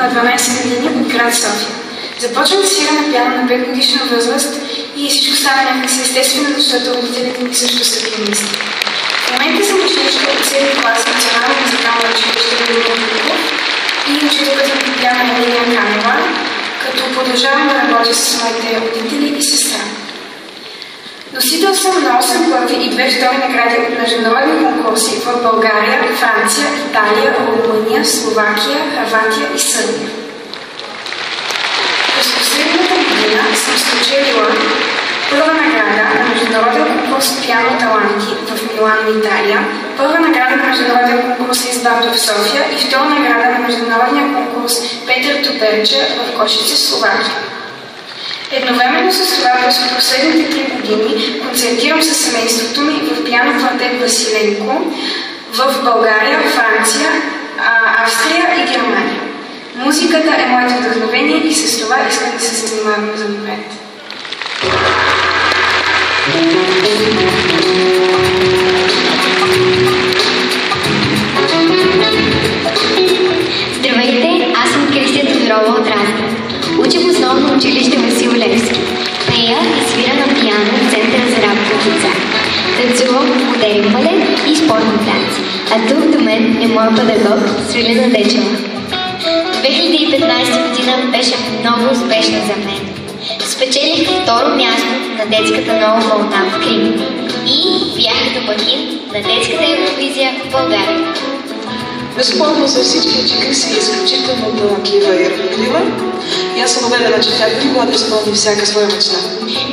на 12 години от град София. Започва да свира на пиано на 5-годишна възраст и всичко става някакси естествено, защото родителите ми също са пианисти. В момента съм училище от 7 клас Национално музикално училище в Лилия и учителката ми по пиано е Лилия Канева, като продължавам да работя с моите родители и сестра. Носител съм на 8 първи и 2 втори награди от международни конкурси в България, Франция, Италия, Румъния, Словакия, Хърватия и Сърбия. През последната година съм спечелила първа награда на международен конкурс Пиано таланти в Милано, Италия, първа награда на международен конкурс Избато в София и втора награда на международния конкурс Петър Топерча в Кошице, Словакия. Едновременно с това през последните 3 години концертирам със семейството ми в пиано квартет Василенко в България, Франция, Австрия и Германия. Музиката е моето вдъхновение и с това искам да се занимавам за напред. Здравейте, аз съм Кристия Тодорова от Разград. Уча в основно училище Васил Левски. Пея и свира на пиано в Центъра за работа с деца. Танцувам модерен балет и спортни танци. А тук до мен е моят педагог Свилена Дечева. 2015 година беше много успешна за мен. Спечелих второ място на детската нова вълна в Крим и бях домакин на детската Евровизия в България. Безспорно за всички, че Криси е изключително талантлива и работлива и аз съм уверена, че тя би могла да изпълни всяка своя мечта.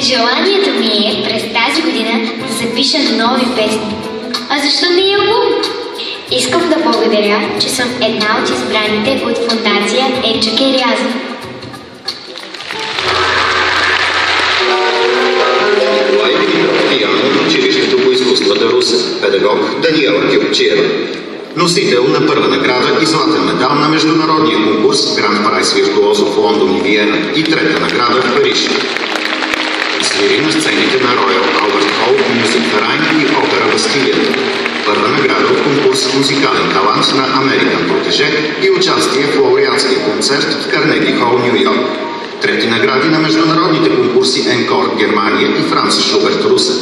Желанието ми е през тази година да запиша нови песни. А защо не е албум? Искам да благодаря, че съм една от избраните от фондация Ечо Кирязов. Пиано в училището по изкуствата Русе. Педагог Даниела Кюпчиева. Носител на първа награда и златен медал на международния конкурс Гранд Прайс Виртуозо в Лондон и Виена и трета награда в Париж. Свири на сцените на Роял Алберт Хол, Мюзик Ферайн и Опера Бастилия. Първа награда от конкурс Музикален талант на Американ Протеже и участие в лауреатския концерт в Карнеги Хол, Ню Йорк. Трети награди на международните конкурси Енкор Германия и Франц Шуберт Русе.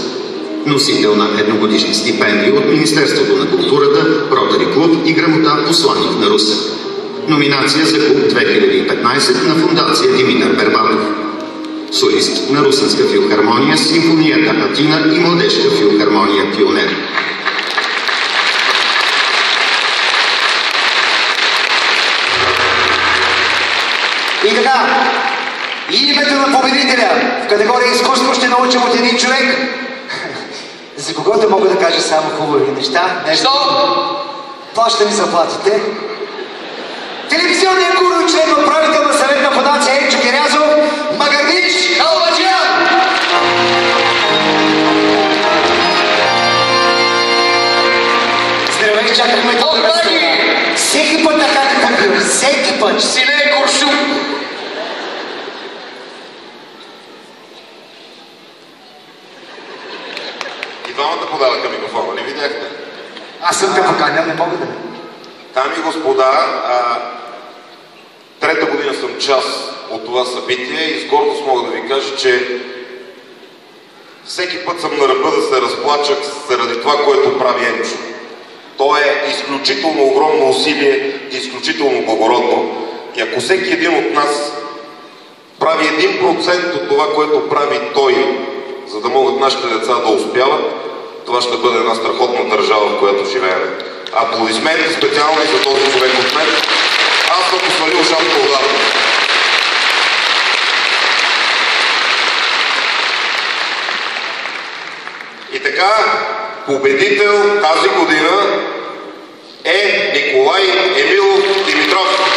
Носител на едногодишни стипендии от Министерството на културата, Ротари клуб и грамота Посланник на Русе. Номинация за клуб 2015 на фондация Димитър Бербалев. Солист на Русенска филхармония, Симфонията Атина и Младежка филхармония Пионер. И така, името на победителя в категория изкуство ще научим от един човек, за когото мога да кажа само хубави неща. Нещо? Плаща ми заплатите. Телевизионният гуру, член на управителна съвет на фондация Ечо Кирязов, Магардиш Халваджиян! Здравей, чакахме тук да разгледа. Всеки път така как всеки път. Сине Куршум! Двамата подадаха микрофона, не видяхте? Аз съм те поканял, не мога да. Дами и господа, трета година съм част от това събитие и с гордост мога да ви кажа, че всеки път съм на ръба да се разплача заради това, което прави Енчо. То е изключително огромно усилие, изключително благородно. И ако всеки един от нас прави 1% от това, което прави той, за да могат нашите деца да успяват, това ще бъде една страхотна държава, в която живеем. Аплодисменти специално и за този човек от мен. Аз съм свалил шапка отдавна. И така, победител тази година е Николай Емилов Димитров.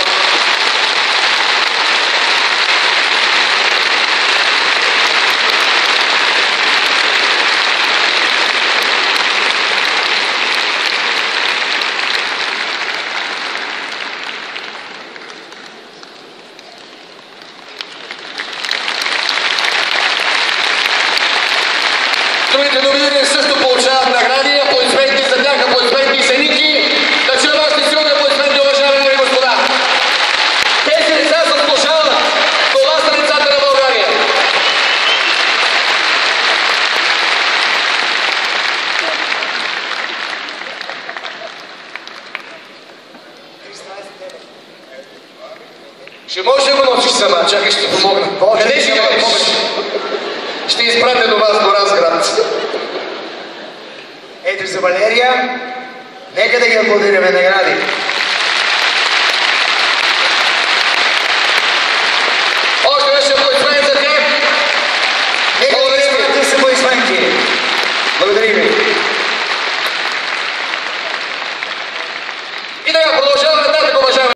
Другите номинирани също получават награди, аплодисменти за тях, аплодисменти за Ники. Да чуем още силни аплодисменти, уважаеми господа. Тези чакай, ще помогна. Къде живееш? Ще изпратя до вас до Разград. Ето за Валерия. Нека да ги аплодираме награди.